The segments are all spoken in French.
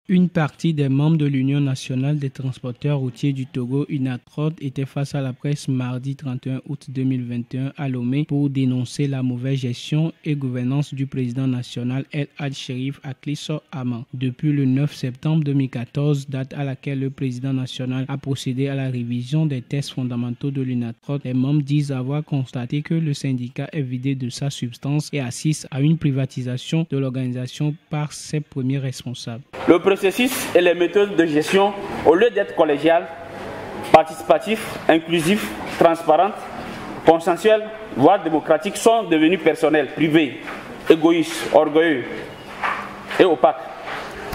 Une partie des membres de l'Union nationale des transporteurs routiers du Togo, UNATROT, était face à la presse mardi 31 août 2021 à Lomé pour dénoncer la mauvaise gestion et gouvernance du président national El Hadj Cherif Aklisso Aman. Depuis le 9 septembre 2014, date à laquelle le président national a procédé à la révision des tests fondamentaux de l'UNATROT, les membres disent avoir constaté que le syndicat est vidé de sa substance et assiste à une privatisation de l'organisation par ses premiers responsables. Le processus et les méthodes de gestion, au lieu d'être collégiales, participatifs, inclusifs, transparentes, consensuelles, voire démocratiques, sont devenus personnels, privés, égoïstes, orgueilleux et opaques,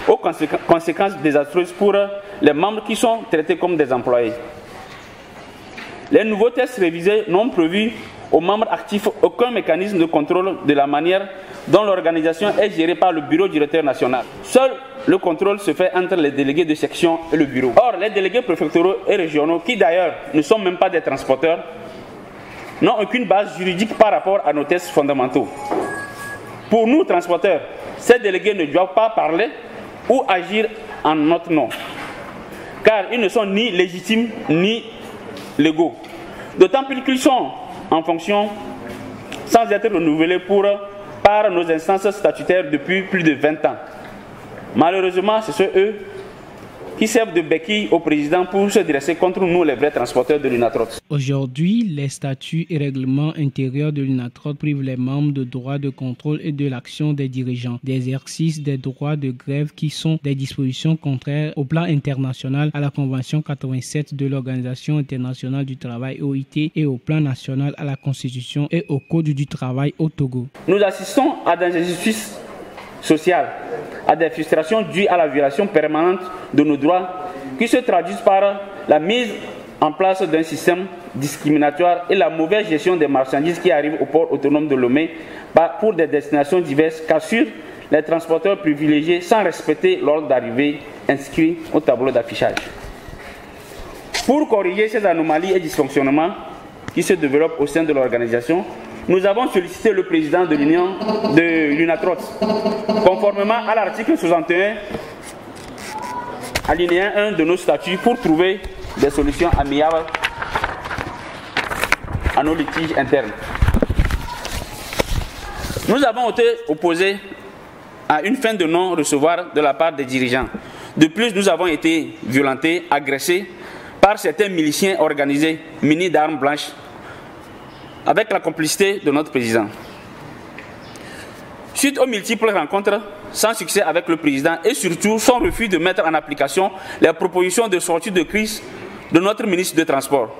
aux conséquences désastreuses pour les membres qui sont traités comme des employés. Les nouveaux tests révisés n'ont prévu aux membres actifs aucun mécanisme de contrôle de la manière dont l'organisation est gérée par le bureau directeur national. Seul le contrôle se fait entre les délégués de section et le bureau. Or, les délégués préfectoraux et régionaux, qui d'ailleurs ne sont même pas des transporteurs, n'ont aucune base juridique par rapport à nos tests fondamentaux. Pour nous, transporteurs, ces délégués ne doivent pas parler ou agir en notre nom, car ils ne sont ni légitimes ni légaux. D'autant plus qu'ils sont en fonction sans être renouvelés par nos instances statutaires depuis plus de 20 ans. Malheureusement, ce sont eux qui servent de béquille au président pour se dresser contre nous, les vrais transporteurs de l'UNATROT. Aujourd'hui, les statuts et règlements intérieurs de l'UNATROT privent les membres de droits de contrôle et de l'action des dirigeants, d'exercice des droits de grève qui sont des dispositions contraires au plan international à la Convention 87 de l'Organisation internationale du travail OIT et au plan national à la Constitution et au Code du travail au Togo. Nous assistons à des injustices sociales, à des frustrations dues à la violation permanente de nos droits qui se traduisent par la mise en place d'un système discriminatoire et la mauvaise gestion des marchandises qui arrivent au port autonome de Lomé pour des destinations diverses qu'assurent les transporteurs privilégiés sans respecter l'ordre d'arrivée inscrit au tableau d'affichage. Pour corriger ces anomalies et dysfonctionnements qui se développent au sein de l'organisation, nous avons sollicité le président de l'UNATROT, conformément à l'article 61, alinéa 1 de nos statuts, pour trouver des solutions amiables à nos litiges internes. Nous avons été opposés à une fin de non-recevoir de la part des dirigeants. De plus, nous avons été violentés, agressés par certains miliciens organisés, munis d'armes blanches, avec la complicité de notre président. Suite aux multiples rencontres sans succès avec le président et surtout son refus de mettre en application les propositions de sortie de crise de notre ministre des Transports,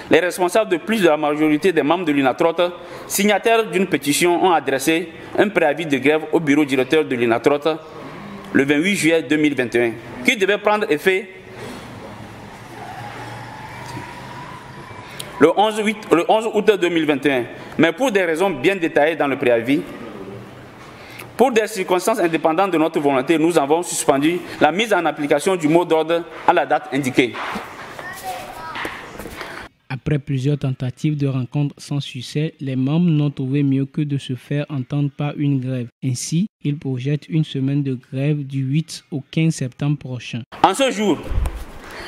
les responsables de plus de la majorité des membres de l'UNATROT, signataires d'une pétition, ont adressé un préavis de grève au bureau directeur de l'UNATROT le 28 juillet 2021, qui devait prendre effet le 11 août 2021, mais pour des raisons bien détaillées dans le préavis, pour des circonstances indépendantes de notre volonté, nous avons suspendu la mise en application du mot d'ordre à la date indiquée. Après plusieurs tentatives de rencontre sans succès, les membres n'ont trouvé mieux que de se faire entendre par une grève. Ainsi, ils projettent une semaine de grève du 8 au 15 septembre prochain. En ce jour,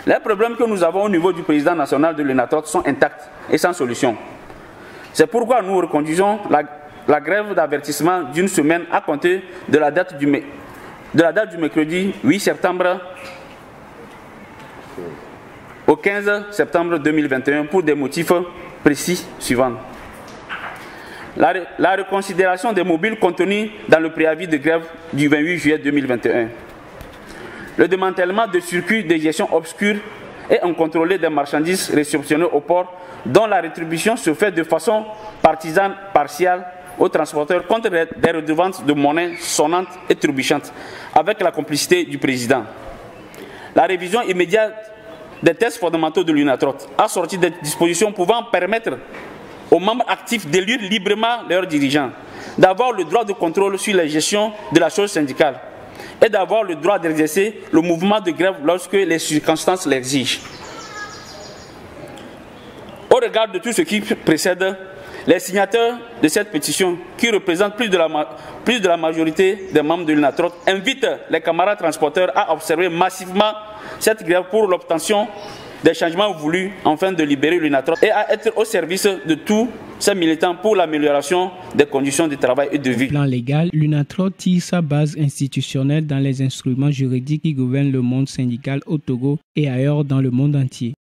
les problèmes que nous avons au niveau du président national de l'UNATROT sont intacts et sans solution. C'est pourquoi nous reconduisons la grève d'avertissement d'une semaine à compter de la date du mercredi 8 septembre au 15 septembre 2021 pour des motifs précis suivants. La reconsidération des mobiles contenus dans le préavis de grève du 28 juillet 2021. Le démantèlement de circuits de gestion obscurs et incontrôlés des marchandises réceptionnées au port, dont la rétribution se fait de façon partisane partielle aux transporteurs contre des redevances de monnaie sonnantes et trébuchantes, avec la complicité du président. La révision immédiate des tests fondamentaux de l'UNATROT, assortie des dispositions pouvant permettre aux membres actifs d'élire librement leurs dirigeants, d'avoir le droit de contrôle sur la gestion de la chose syndicale, et d'avoir le droit d'exercer le mouvement de grève lorsque les circonstances l'exigent. Au regard de tout ce qui précède, Les signataires de cette pétition, qui représentent plus de la majorité des membres de l'UNATROT, invitent les camarades transporteurs à observer massivement cette grève pour l'obtention des changements voulus afin de libérer l'UNATROT et à être au service de tous ces militants pour l'amélioration des conditions de travail et de vie. Au plan légal, l'UNATROT tire sa base institutionnelle dans les instruments juridiques qui gouvernent le monde syndical au Togo et ailleurs dans le monde entier.